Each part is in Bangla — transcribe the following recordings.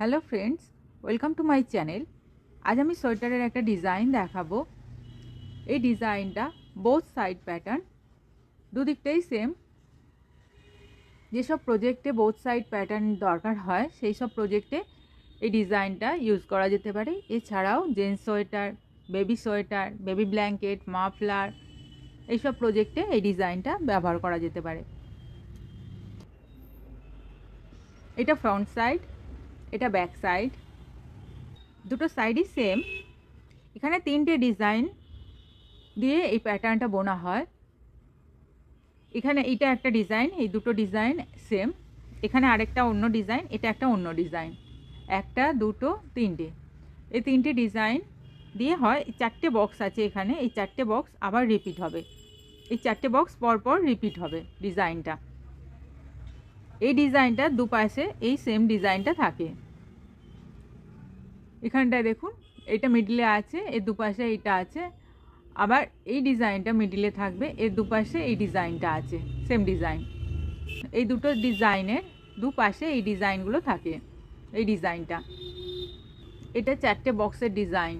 Hello friends, welcome to my channel. আজ আমি সোয়েটারের একটা ডিজাইন দেখাবো। এই ডিজাইনটা বোথ সাইড প্যাটার্ন, দুদিকটাই সেম। যেসব প্রজেক্টে বোথ সাইড প্যাটার্ন দরকার হয় সেই সব প্রজেক্টে এই ডিজাইনটা ইউজ করা যেতে পারে। এছাড়াও gents sweater, baby blanket, muffler এইসব প্রজেক্টে এই ডিজাইনটা ব্যবহার করা যেতে পারে। এটা ফ্রন্ট সাইড, এটা ব্যাক সাইড, দুটো সাইডই সেম। এখানে তিনটে ডিজাইন দিয়ে এই প্যাটার্নটা বোনা হয়। এখানে এটা একটা ডিজাইন, এই দুটো ডিজাইন সেম। এখানে আরেকটা অন্য ডিজাইন, এটা একটা অন্য ডিজাইন। একটা, দুটো, তিনটে, এই তিনটে ডিজাইন দিয়ে হয়। চারটে বক্স আছে এখানে, এই চারটে বক্স আবার রিপিট হবে। এই চারটে বক্স পরপর রিপিট হবে ডিজাইনটা। এই ডিজাইনটা দুপাশে এই সেম ডিজাইনটা থাকে। এখানটায় দেখুন, এটা মিডলে আছে, এর দুপাশে এইটা আছে। আবার এই ডিজাইনটা মিডিলে থাকবে, এর দুপাশে এই ডিজাইনটা আছে, সেম ডিজাইন। এই দুটো ডিজাইনের দুপাশে এই ডিজাইনগুলো থাকে। এই ডিজাইনটা, এটা চারটে বক্সের ডিজাইন।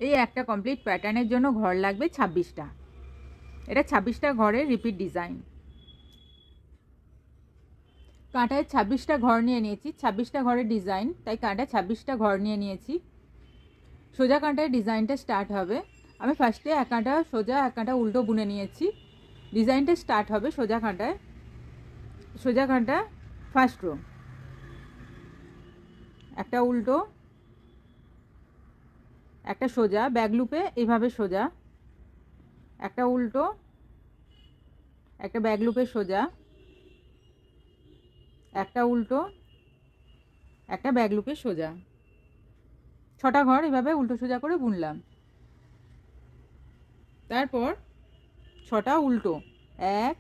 এই একটা কমপ্লিট প্যাটার্নের জন্য ঘর লাগবে 26টা। এটা 26টা ঘরের রিপিট ডিজাইন। কাঁটায় 26টা ঘর নিয়ে নিয়েছি, 26টা ঘরের ডিজাইন, তাই কাঁটায় 26টা ঘর নিয়ে নিয়েছি। সোজা কাঁটায় ডিজাইনটা স্টার্ট হবে। আমি ফার্স্টে এক কাঁটা সোজা, এক কাঁটা উল্টো বুনে নিয়েছি। ডিজাইনটা স্টার্ট হবে সোজা কাঁটায়। সোজা কাঁটা ফার্স্ট রো, একটা উল্টো, একটা সোজা, ব্যাক লুপে এইভাবে সোজা, একটা উল্টো, একটা ব্যাক লুপে সোজা, একটা উল্টো, একটা ব্যাক লুপে সোজা। 6টা ঘর এভাবে উল্টো সোজা করে বুনলাম। তারপর 6টা উল্টো, 1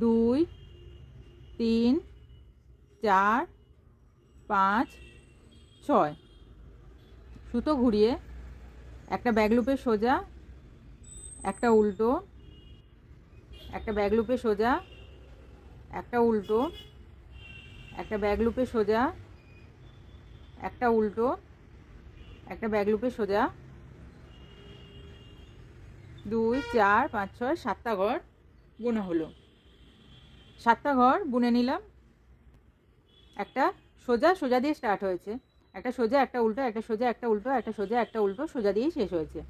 2 3 4 5 6, সুতো ঘুরিয়ে একটা ব্যাক লুপে সোজা, একটা উল্টো, একটা ব্যাক লুপে সোজা, একটা উল্টো, একটা ব্যাক লুপে সোজা, একটা উল্টো, একটা ব্যাক লুপে সোজা, 2 4 5 6 7টা ঘর বোনা হলো। 7টা ঘর বুনে নিলাম। একটা সোজা, সোজা দিয়ে স্টার্ট হয়েছে, একটা সোজা, একটা উল্টো, একটা সোজা, একটা উল্টো, একটা সোজা, একটা উল্টো, সোজা দিয়েই শেষ হয়েছে।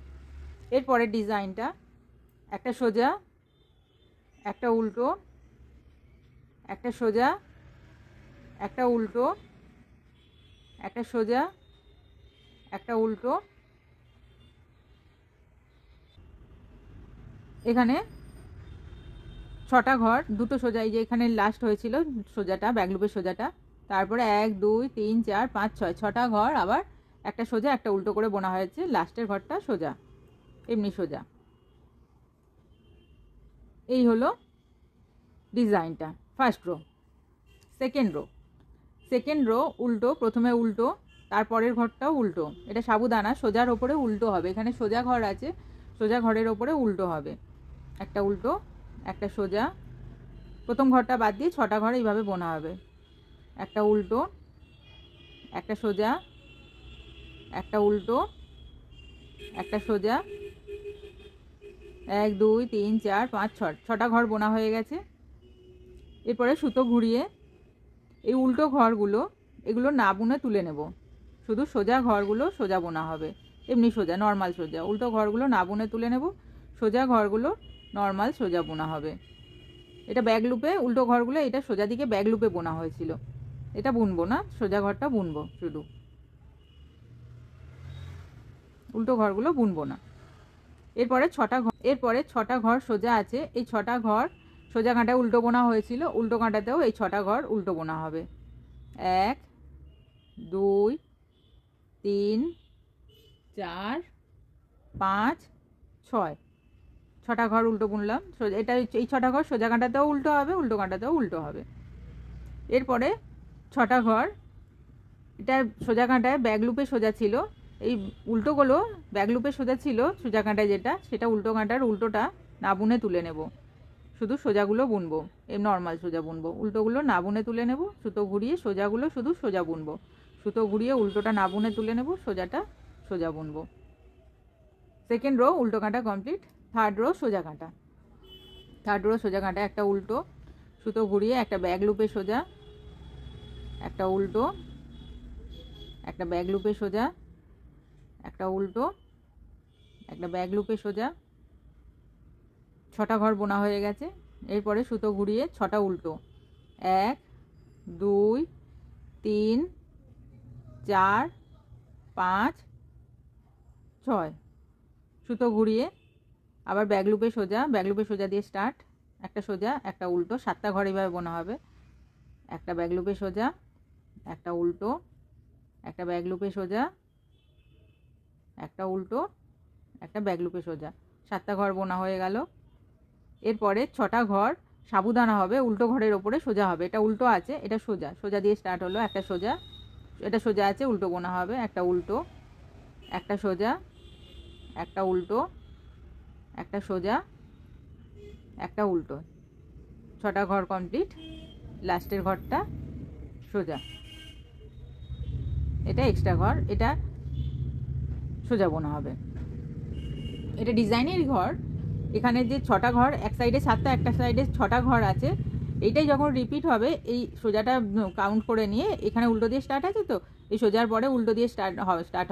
এরপরের ডিজাইনটা একটা সোজা, একটা উল্টো, একটা সোজা, একটা উল্টো, একটা সোজা, একটা উল্টো। এখানে 6টা ঘর, দুটো সোজা, এই যে এখানে লাস্ট হয়েছিল সোজাটা, ব্যাকলুপের সোজাটা। তারপরে 1 2 3 4 5 6, 6টা ঘর আবার একটা সোজা, একটা উল্টো করে বোনা হয়েছে। লাস্টের ঘরটা সোজা, এমনি সোজা। এই হলো ডিজাইনটা ফার্স্ট রো। সেকেন্ড রো উল্টো, প্রথমে উল্টো, তারপরের ঘরটাও উল্টো। এটা সাবুদানা, সোজার ওপরে উল্টো হবে। এখানে সোজা ঘর আছে, সোজা ঘরের ওপরে উল্টো হবে। একটা উল্টো, একটা সোজা, প্রথম ঘরটা বাদ দিয়ে 6টা ঘর এইভাবে বোনা হবে। একটা উল্টো, একটা সোজা, একটা উল্টো, একটা সোজা, 1 2 3 4 5 6, 6টা ঘর বোনা হয়ে গেছে। এরপরে সুতো ঘুরিয়ে এই উল্টো ঘরগুলো, এগুলো না বুনে তুলে নেব। শুধু সোজা ঘরগুলো সোজা বোনা হবে, এমনি সোজা, নর্মাল সোজা। উল্টো ঘরগুলো না বুনে তুলে নেব, সোজা ঘরগুলো নর্মাল সোজা বোনা হবে। এটা ব্যাক লুপে, উল্টো ঘরগুলো এটা সোজা দিকে ব্যাক লুপে বোনা হয়েছিল। এটা বুনবো না, সোজা ঘরটা বুনবো শুধু, উল্টো ঘরগুলো বুনবো না। এরপরে 6টা ঘর সোজা আছে। এই 6টা ঘর সোজা কাঁটায় উল্টো বোনা হয়েছিল, উল্টো কাঁটাতেও এই 6টা ঘর উল্টো বোনা হবে। 1 2 3 4 5 6, 6টা ঘর উল্টো বুনলাম। এটা এই 6টা ঘর সোজা কাঁটাতেও উল্টো হবে, উল্টো কাঁটাতেও উল্টো হবে। এরপরে 6টা ঘর, এটা সোজা কাঁটায় ব্যাক লুপে সোজা ছিল, এই উল্টোগুলো ব্যাক লুপে সোজা ছিল সোজা কাঁটায় যেটা, সেটা উল্টো কাঁটার উল্টোটা না বুনে তুলে নেব। শুধু সোজাগুলো বুনবো, এই নর্মাল সোজা বুনবো, উল্টোগুলো না বুনে তুলে নেব, সুতো ঘুরিয়ে সোজাগুলো শুধু সোজা বুনবো, সুতো ঘুরিয়ে উল্টোটা না বুনে তুলে নেব, সোজাটা সোজা বুনবো। সেকেন্ড রো উল্টো কাঁটা কমপ্লিট। থার্ড রো সোজা কাঁটা, থার্ড রো সোজা কাঁটা, একটা উল্টো, সুতো ঘুরিয়ে একটা ব্যাক লুপে সোজা, একটা উল্টো, একটা ব্যাক লুপে সোজা, একটা উল্টো, একটা ব্যাক লুপে সোজা। 6টা ঘর বোনা হয়ে গেছে। এরপরে সুতো ঘুরিয়ে 6টা উল্টো, 1 2 3 4 5 6, সুতো ঘুরিয়ে আবার ব্যাক লুপে সোজা, ব্যাক লুপে সোজা দিয়ে স্টার্ট, একটা সোজা একটা উল্টো, 7টা ঘর এইভাবে বোনা হবে। একটা ব্যাক লুপে সোজা, একটা উল্টো, একটা ব্যাক লুপে সোজা, একটা উল্টো, একটা ব্যাক লুপে সোজা, 7টা ঘর বোনা হয়ে গেল। এরপরে 6টা ঘর সাবুদানা হবে, উল্টো ঘরের ওপরে সোজা হবে। এটা উল্টো আছে, এটা সোজা, সোজা দিয়ে স্টার্ট হলো, একটা সোজা, এটা সোজা আছে, উল্টো বোনা হবে, একটা উল্টো, একটা সোজা, একটা উল্টো, একটা সোজা, একটা উল্টো। 6টা ঘর কমপ্লিট। লাস্টের ঘরটা সোজা, এটা এক্সট্রা ঘর, এটা সোজা বোনা হবে। এটা ডিজাইনের ঘর। এখানে যে 6টা ঘর, এক সাইডে 7টা, একটা সাইডে 6টা ঘর আছে, এইটাই যখন রিপিট হবে এই সোজাটা কাউন্ট করে নিয়ে, এখানে উল্টো দিয়ে স্টার্ট আছে তো, এই সোজার পরে উল্টো দিয়ে স্টার্ট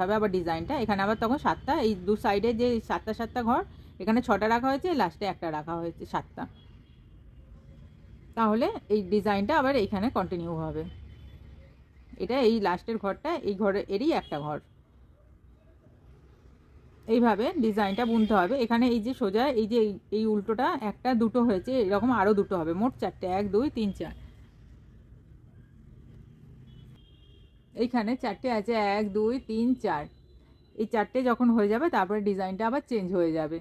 হবে আবার ডিজাইনটা। এখানে আবার তখন 7টা, এই দু সাইডে যে 7টা 7টা ঘর, এখানে 6টা রাখা হয়েছে, লাস্টে একটা রাখা হয়েছে 7টা। তাহলে এই ডিজাইনটা আবার এইখানে কন্টিনিউ হবে। এটা এই লাস্টের ঘরটা, এই ঘরে এরই একটা ঘর। এইভাবে ডিজাইনটা বুনতে হবে। এখানে এই যে সোজা, এই যে এই উল্টোটা একটা দুটো হয়েছে, এরকম আরও দুটো হবে, মোট 4টে, 1 2 3 4। এইখানে 4টে আছে, 1 2 3 4। এই 4টে যখন হয়ে যাবে তারপরে ডিজাইনটা আবার চেঞ্জ হয়ে যাবে।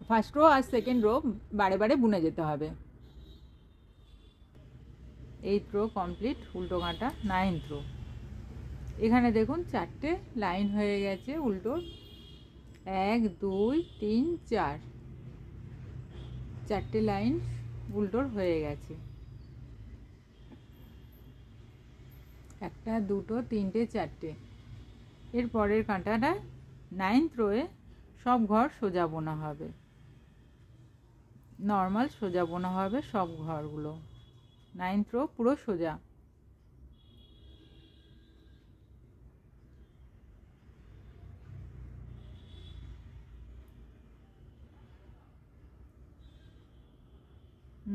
ফার্স্ট রো আর সেকেন্ড রো বারে বারে বুনে যেতে হবে। 8th রো কমপ্লিট, উল্টো কাঁটা। 9th রো, এখানে দেখুন 4টে লাইন হয়ে গেছে উল্টোর, 1 2 3 4, 4টে লাইন উল্টোর হয়ে গেছে। একটা দুটো তিনটে চারটে। এর পরের কাঁটাটা 9th রোয়ে সব ঘর সোজা বোনা হবে, নর্মাল সোজা বোনা হবে সব ঘরগুলো। 9th রো পুরো সোজা।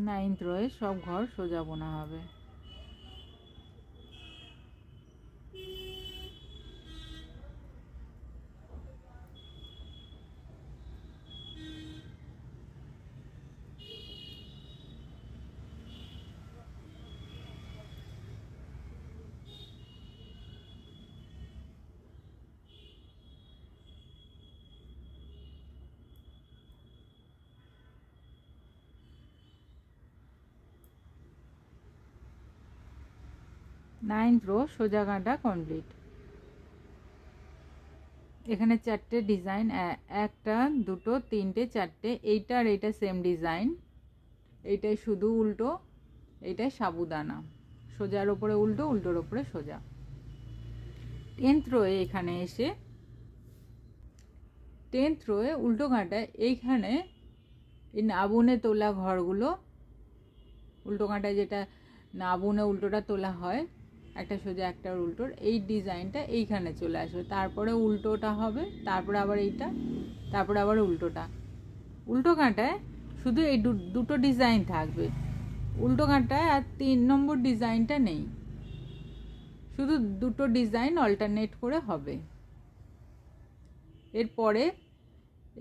নাইন্থ রোয়ে সব ঘর সোজা বোনা হবে। নাইন্থ রো সোজা কাঁটা কমপ্লিট। এখানে 4টে ডিজাইন, একটা দুটো তিনটে চারটে, এইটা আর এইটা সেম ডিজাইন, এইটাই শুধু উল্টো, এইটাই সাবুদানা, সোজার ওপরে উল্টো, উল্টোর ওপরে সোজা। 10th রোয়ে এখানে এসে 10th রোয়ে উল্টো কাঁটায় এইখানে এই না বুনে তোলা ঘরগুলো, উল্টো কাঁটায় যেটা না বুনে উল্টোটা তোলা হয়, একটা সোজা একটা উল্টোর, এই ডিজাইনটা এইখানে চলে আসবে, তারপরে উল্টোটা হবে, তারপরে আবার এইটা, তারপরে আবার উল্টোটা। উল্টো কাঁটায় শুধু এই দুটো ডিজাইন থাকবে, উল্টো কাঁটায় আর 3 নম্বর ডিজাইনটা নেই, শুধু দুটো ডিজাইন অল্টারনেট করে হবে।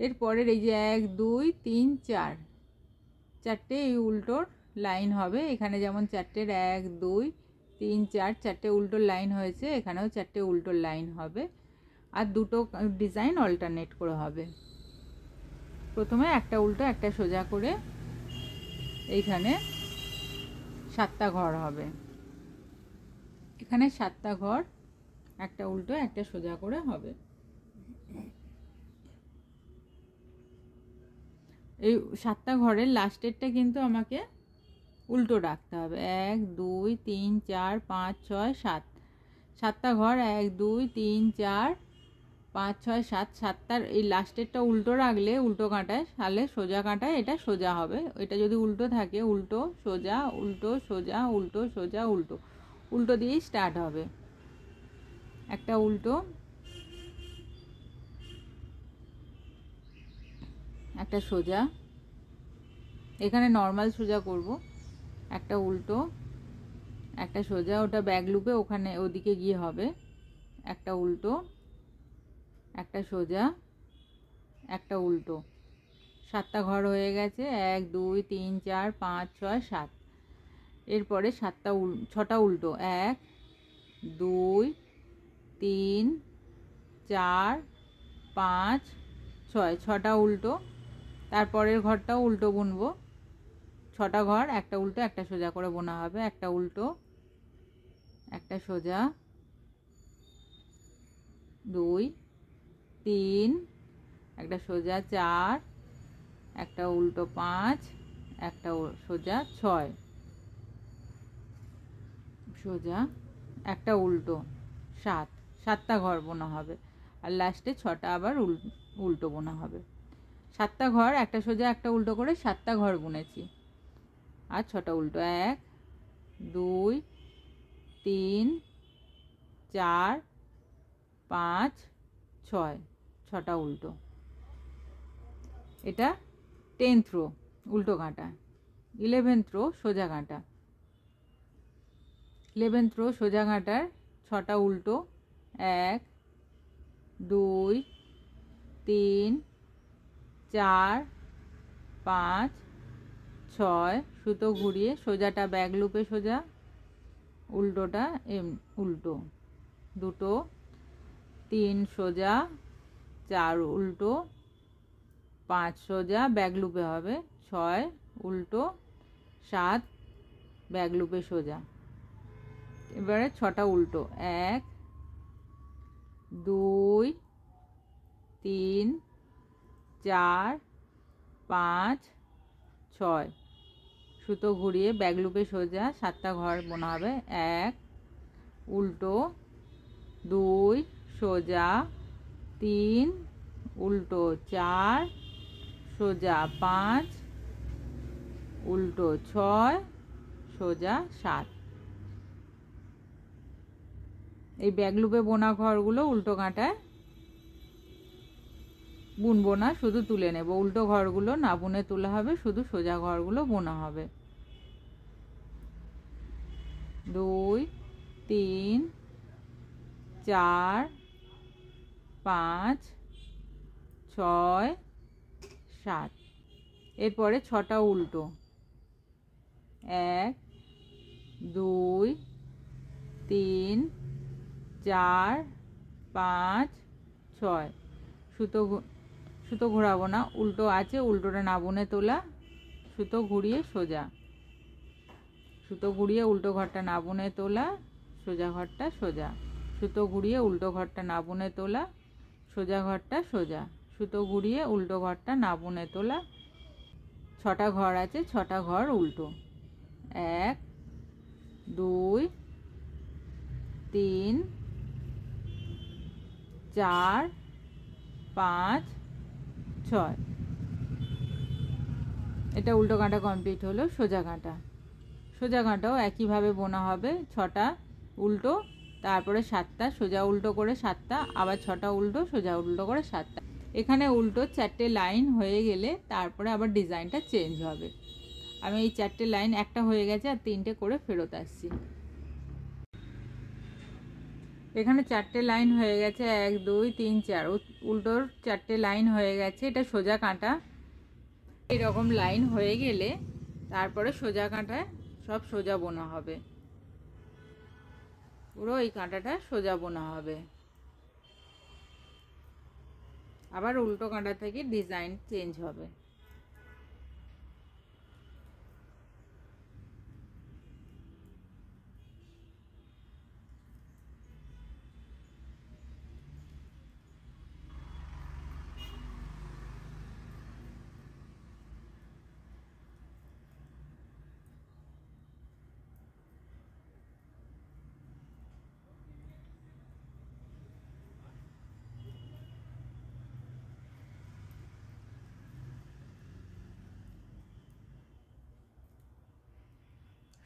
এরপরের এই যে 1 2 3 4, 4টে এই উল্টোর লাইন হবে। এখানে যেমন 4টের 1 2 3 4, 4টে উল্টোর লাইন হয়েছে, এখানেও 4টে উল্টোর লাইন হবে, আর দুটো ডিজাইন অল্টারনেট করে হবে। প্রথমে একটা উল্টো একটা সোজা করে এইখানে 7টা ঘর হবে, এখানে 7টা ঘর একটা উল্টো একটা সোজা করে হবে। এই 7টা ঘরের লাস্টেরটা কিন্তু আমাকে উল্টো রাখতে হবে। 1 2 3 4 5 6 7, 7টা ঘর 1 2 3 4 5 6 7, 7টার এই লাস্টেরটা উল্টো রাখলে উল্টো কাঁটায়, তাহলে সোজা কাঁটায় এটা সোজা হবে। এটা যদি উল্টো থাকে উল্টো সোজা উল্টো সোজা উল্টো সোজা উল্টো, উল্টো দিয়েই স্টার্ট হবে। একটা উল্টো, একটা সোজা, এখানে নর্মাল সোজা করব, একটা উল্টো, একটা সোজা, ওটা ব্যাক লুপে ওখানে ওদিকে গিয়ে হবে। একটা উল্টো, একটা সোজা, একটা উল্টো। 7টা ঘর হয়ে গেছে। 1 2 3 4 5 6 7। এরপরে 6টা উল্টো, 1 2 3 4 5 6, 6টা উল্টো। তারপরের ঘরটাও উল্টো বুনবো। 6টা ঘর একটা উল্টো একটা সোজা করে বোনা হবে। একটা উল্টো, একটা সোজা, 2 3, একটা সোজা 4, একটা উল্টো 5, একটা সোজা 6, সোজা, একটা উল্টো 7, 7টা ঘর বোনা হবে। আর লাস্টে 6টা আবার উল্টো বোনা হবে। 7টা ঘর একটা সোজা একটা উল্টো করে 7টা ঘর বুনেছি। আর 6টা উল্টো, 1 2 3 4 5 6, 6টা উল্টো। এটা 10th রো উল্টো কাঁটা। 11th রো সোজা কাঁটা। 11th রো সোজা কাঁটার 6টা উল্টো, 1 2 3 4 5 6, সুতো ঘুরিয়ে সোজাটা ব্যাক লুপে সোজা, উল্টোটা উল্টো, দুটো 3 সোজা, 4 উল্টো, 5 সোজা ব্যাক লুপে হবে, 6 উল্টো, 7 ব্যাক লুপে সোজা। এবারে 6টা উল্টো, 1 2 3 4 5 6, সুতো ঘুরিয়ে ব্যাক লুপে সোজা 7টা ঘর বোনা হবে। 1 উল্টো, 2 সোজা, 3 উল্টো, 4 সোজা, 5 উল্টো, 6 সোজা 7। এই ব্যাক লুপে বোনা ঘরগুলো উল্টো কাঁটায় বুনবো না, শুধু তুলে নেব। উল্টো ঘরগুলো না বুনে তোলা হবে, শুধু সোজা ঘরগুলো বোনা হবে। 2 3 4 5 6 7। এরপরে 6টা উল্টো, 1 2 3 4 5 6, সুতো ঘোরাবো না, উল্টো আছে, উল্টোটা না বুনে তোলা, সুতো ঘুরিয়ে সোজা, সুতো ঘুরিয়ে উল্টো ঘরটা না বুনে তোলা, সোজা ঘরটা সোজা, সুতো ঘুরিয়ে উল্টো ঘরটা না বুনে তোলা, সোজা ঘরটা সোজা, সুতো ঘুরিয়ে উল্টো ঘরটা না বুনে তোলা। 6টা ঘর আছে, 6টা ঘর উল্টো, 1 2 3 4 5 6। এটা উল্টো কাঁটা কমপ্লিট হলো। সোজা কাঁটা, সোজা কাঁটাও একইভাবে বোনা হবে। 6টা উল্টো, তারপরে 7টা সোজা উল্টো করে 7টা, আবার 6টা উল্টো সোজা উল্টো করে 7টা। এখানে উল্টো 4টে লাইন হয়ে গেলে তারপরে আবার ডিজাইনটা চেঞ্জ হবে। আমি এই 4টে লাইন, একটা হয়ে গেছে আর 3টে করে ফেরত আসছি। এখানে 4টে লাইন হয়ে গেছে, 1 2 3 4, উল্টোর 4টে লাইন হয়ে গেছে। এটা সোজা কাঁটা। এরকম লাইন হয়ে গেলে তারপরে সোজা কাঁটায় সব সোজা বোনা হবে, পুরো এই কাঁটাটা সোজা বোনা হবে। আবার উল্টো কাঁটা থেকে ডিজাইন চেঞ্জ হবে।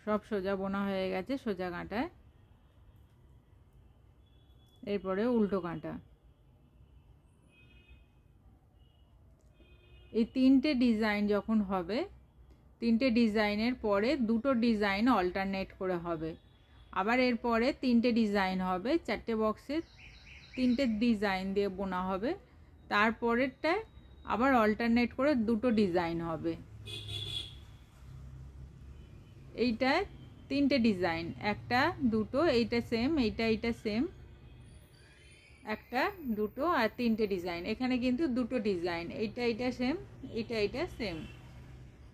সব সোজা বোনা হয়ে গেছে সোজা কাঁটায়। এরপরে উল্টো কাঁটা। এই তিনটে ডিজাইন যখন হবে, তিনটে ডিজাইনের পরে দুটো ডিজাইন অল্টারনেট করে হবে। আবার এরপরে তিনটে ডিজাইন হবে, চারটে বক্সে তিনটে ডিজাইন দিয়ে বোনা হবে। তারপরেরটায় আবার অল্টারনেট করে দুটো ডিজাইন হবে। এইটায় তিনটে ডিজাইন, একটা দুটো, এইটা সেম, এইটা সেম, একটা দুটো আর তিনটে ডিজাইন। এখানে কিন্তু দুটো ডিজাইন, এইটা সেম, এইটা সেম।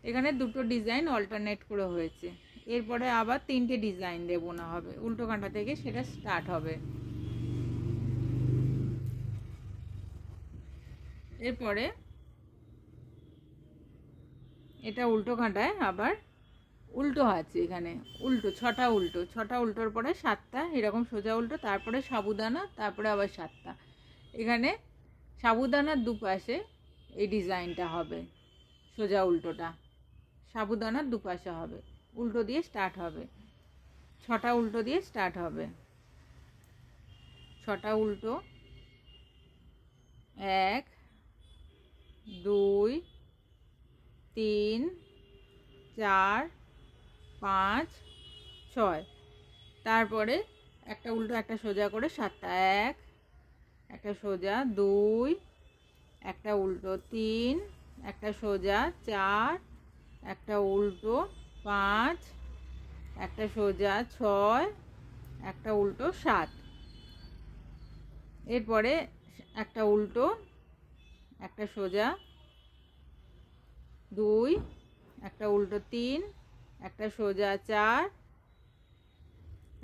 এখানে দুটো ডিজাইন অল্টারনেট করে হয়েছে। এরপরে আবার তিনটে ডিজাইন দিয়ে বোনা হবে, উল্টো কাঁটা থেকে সেটা স্টার্ট হবে। এরপরে এটা উল্টো কাঁটায় আবার উল্টো আছে, এখানে উল্টো ছটা উল্টোর পরে সাতটা এরকম সোজা উল্টো, তারপরে সাবুদানা, তারপরে আবার সাতটা। এখানে সাবুদানার দুপাশে এই ডিজাইনটা হবে, সোজা উল্টোটা সাবুদানার দুপাশে হবে, উল্টো দিয়ে স্টার্ট হবে, ছটা উল্টো দিয়ে স্টার্ট হবে। ছটা উল্টো, 1 2 3 4 5 6। তারপরে একটা উল্টো একটা সোজা করে সাতটা, 1 একটা সোজা, 2 একটা উল্টো, 3 একটা সোজা, 4 একটা উল্টো, 5 একটা সোজা, 6 একটা উল্টো, 7। এরপরে একটা উল্টো একটা সোজা, 2 একটা উল্টো, 3 একটা সোজা, 4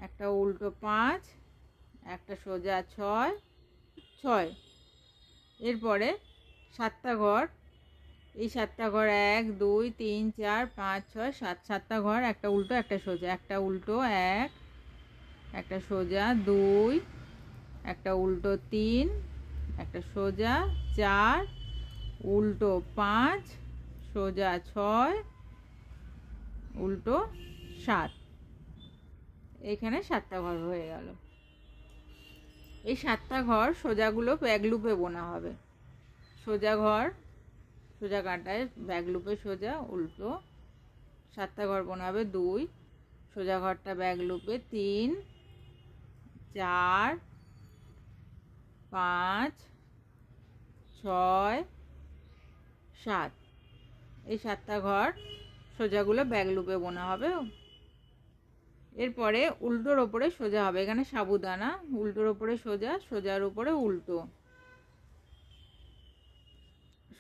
একটা উল্টো, 5 একটা সোজা, 6। এরপরে সাতটা ঘর, এই সাতটা ঘর 1 2 3 4 5 6 7, সাতটা ঘর, একটা উল্টো একটা সোজা, একটা উল্টো 1 একটা সোজা, 2 একটা উল্টো, 3 একটা সোজা, 4 উল্টো, 5 সোজা, 6 উল্টো, 7। এইখানে সাতটা ঘর হয়ে গেল। এই সাতটা ঘর সোজাগুলো ব্যাক লুপে বোনা হবে। সোজা ঘর সোজা কাঁটায় ব্যাক লুপে সোজা উল্টো, সাতটা ঘর বোনা হবে। 2 সোজা ঘরটা ব্যাক লুপে, 3 4 5 6 7। এই সাতটা ঘর সোজাগুলো ব্যাক লুপে বোনা হবে। এরপরে উল্টোর ওপরে সোজা হবে, এখানে সাবুদানা, উল্টোর ওপরে সোজা, সোজার উপরে উল্টো,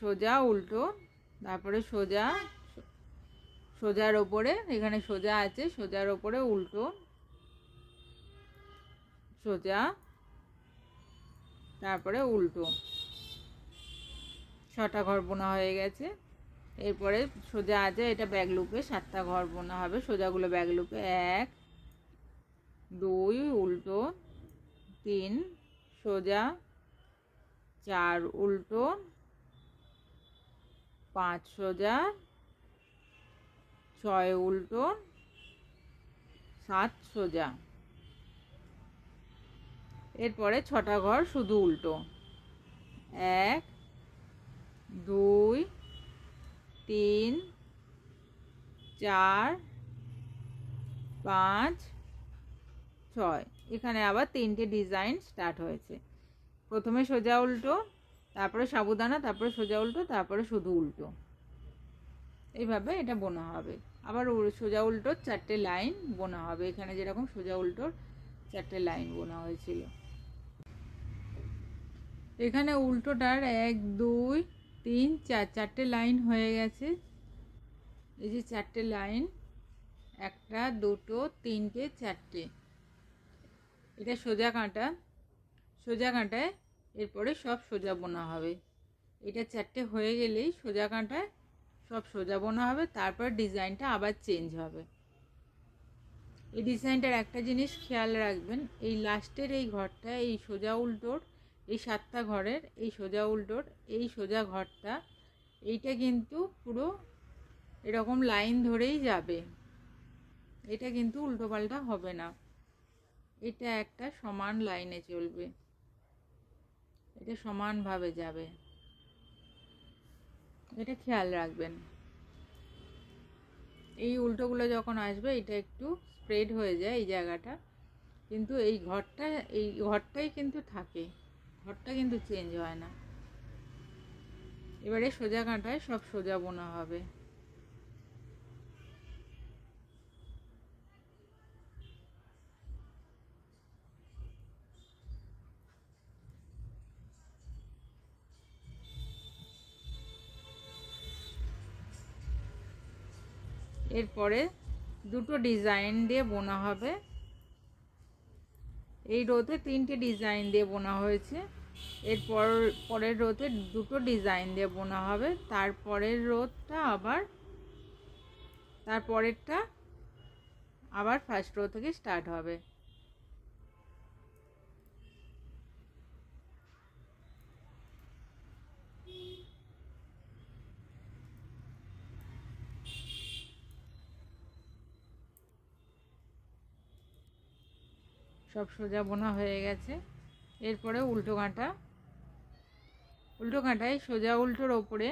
সোজা উল্টো, তারপরে সোজা, সোজার ওপরে এখানে সোজা আছে, সোজার ওপরে উল্টো, সোজা, তারপরে উল্টো। ছটা ঘর বোনা হয়ে গেছে। এরপরে সোজা আছে, এটা ব্যাক লুপে, সাতটা ঘর বোনা হবে, সোজাগুলো ব্যাক লুপে, 1 2 উল্টো, 3 সোজা, 4 উল্টো, 5 সোজা, 6 উল্টো, 7 সোজা। এরপরে ছটা ঘর শুধু উল্টো, 1 2 3 4 5 6। এখানে আবার তিনটে ডিজাইন স্টার্ট হয়েছে। প্রথমে সোজা উল্টো, তারপরে সাবুদানা, তারপরে সোজা উল্টো, তারপরে শুধু উল্টো। এইভাবে এটা বোনা হবে। আবার সোজা উল্টোর চারটে লাইন বোনা হবে, এখানে যেরকম সোজা উল্টোর চারটে লাইন বোনা হয়েছিল। এখানে উল্টোটার 1 2 3 4 চারটে লাইন হয়ে গেছে। এই যে চারটে লাইন, একটা দুটো তিনটে চারটে, এটা সোজা কাঁটা, সোজা কাঁটায় এরপরে সব সোজা বোনা হবে। এটা চারটে হয়ে গেলেই সোজা কাঁটায় সব সোজা বোনা হবে, তারপর ডিজাইনটা আবার চেঞ্জ হবে। এই ডিজাইনটার একটা জিনিস খেয়াল রাখবেন, এই লাস্টের এই ঘরটা, এই সোজা উল্টোর এই সাতটা ঘরের এই সোজা উল্টোর এই সোজা ঘরটা, এইটা কিন্তু পুরো এরকম লাইন ধরেই যাবে, এটা কিন্তু উল্টো পাল্টা হবে না, এটা একটা সমান লাইনে চলবে, এটা সমানভাবে যাবে, এটা খেয়াল রাখবেন। এই উল্টোগুলো যখন আসবে এটা একটু স্প্রেড হয়ে যায় এই জায়গাটা, কিন্তু এই ঘরটাই কিন্তু থাকে, ঘরটা কিন্তু চেঞ্জ হয় না। এবারে সোজা কাঁটায় সব সোজা বোনা হবে। এরপরে দুটো ডিজাইন দিয়ে বোনা হবে। এই রোতে 3টে ডিজাইন দিয়ে বোনা হয়েছে, পরের রোতে দুটো ডিজাইন দিয়ে বোনা হবে, তারপরের রোটা তারপরেরটা আবার ফার্স্ট রো থেকে স্টার্ট হবে। সব সোজা বোনা হয়ে গেছে। এরপরে উল্টো কাঁটায় সোজা উল্টোর ওপরে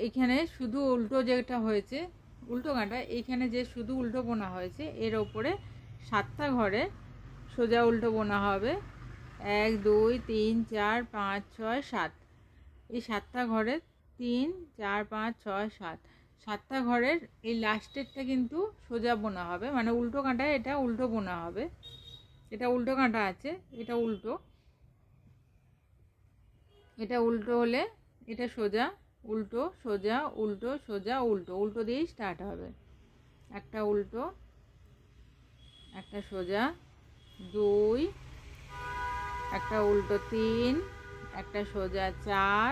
এইখানে শুধু উল্টো যেটা হয়েছে, উল্টো কাঁটা এইখানে যে শুধু উল্টো বোনা হয়েছে এর ওপরে 7টা ঘরে সোজা উল্টো বোনা হবে। 1 2 3 4 5 6 7, এই 7টা ঘরে 3 4 5 6 7, 7টা ঘরের এই লাস্টেরটা কিন্তু সোজা বোনা হবে, মানে উল্টো কাঁটায় এটা উল্টো বোনা হবে। এটা উল্টো কাঁটা আছে, এটা উল্টো হলে এটা সোজা উল্টো সোজা উল্টো সোজা উল্টো, উল্টো দিয়েই স্টার্ট হবে। একটা উল্টো, একটা সোজা 2, একটা উল্টো 3, একটা সোজা 4,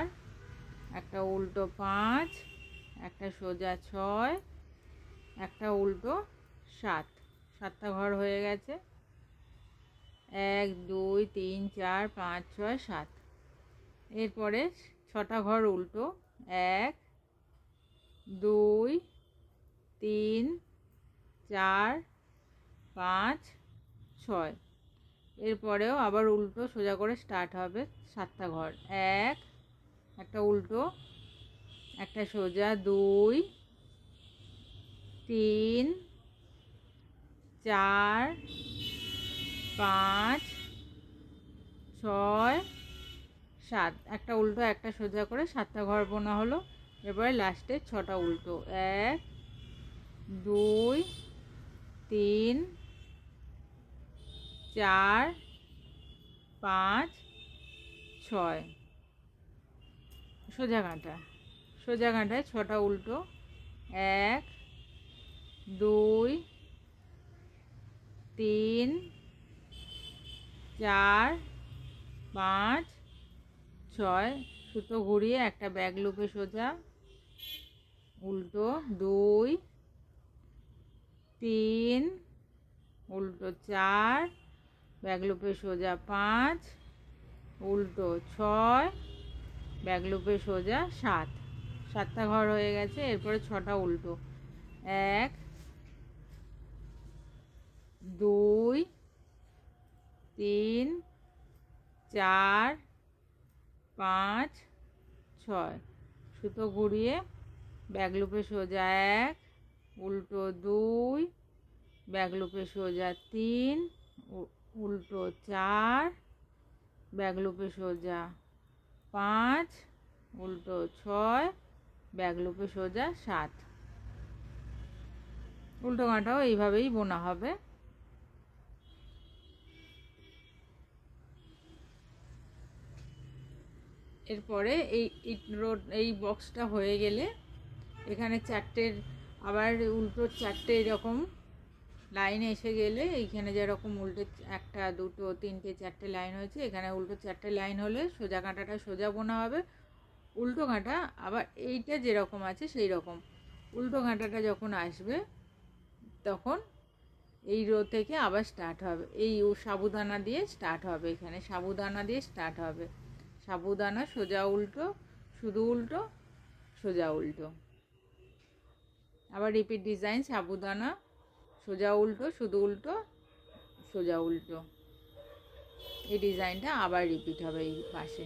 একটা উল্টো 5, একটা সোজা 6, একটা উল্টো 7। 7টা ঘর হয়ে গেছে। 1 2 3 4 5 6 7। এরপরে 6টা ঘর উল্টো, 1 2 3 4 5 6। এরপরেও আবার উল্টো সোজা করে স্টার্ট হবে। 7টা ঘর, 1, একটা উল্টো, একটা সোজা 2 3 4 5 6 7, একটা উল্টো একটা সোজা করে 7টা ঘর বোনা হলো। এবারে লাস্টে 6টা উল্টো, 1 2 3 4 5 6। সোজা কাঁটায় 6টা উল্টো, 1 2 3 4 5 6, সুতো ঘুরিয়ে একটা ব্যাক লুপে সোজা উল্টো, 2 3 উল্টো 4, ব্যাক লুপে সোজা 5, উল্টো 6, ব্যাক লুপে সোজা 7। 7টা ঘর হয়ে গেছে। এরপরে 6টা উল্টো, 1 2 3 4 5 6, সুতো ঘুরিয়ে ব্যাক লুপে সোজা 1, উল্টো 2, ব্যাক লুপে সোজা 3, উল্টো 4, ব্যাক লুপে সোজা 5, উল্টো 6, ব্যাক লুপে সোজা 7। উল্টো কাঁটাও এইভাবেই বোনা হবে। এরপরে এই বক্সটা হয়ে গেলে এখানে 4টের আবার উল্টো 4টে এরকম লাইন এসে গেলে এইখানে যেরকম উল্টো 1 2 3 4টে লাইন হয়েছে, এখানে উল্টো 4টে লাইন হলে সোজা কাঁটাটা সোজা বোনা হবে। উল্টো কাঁটা আবার এইটা যেরকম আছে সেই রকম উল্টো কাঁটাটা যখন আসবে তখন এই রো থেকে আবার স্টার্ট হবে। এই সাবুদানা দিয়ে স্টার্ট হবে, এখানে সাবুদানা দিয়ে স্টার্ট হবে। সাবুদানা সোজা উল্টো, শুধু উল্টো সোজা উল্টো। আবার রিপিট ডিজাইন সাবুদানা, সোজা উল্টো, শুধু উল্টো, সোজা উল্টো। এই ডিজাইনটা আবার রিপিট হবে এই পাশে।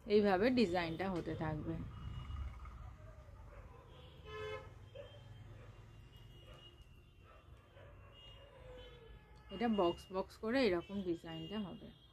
এইভাবে ডিজাইনটা হতে থাকবে। এটা বক্স বক্স করে এরকম ডিজাইনটা হবে।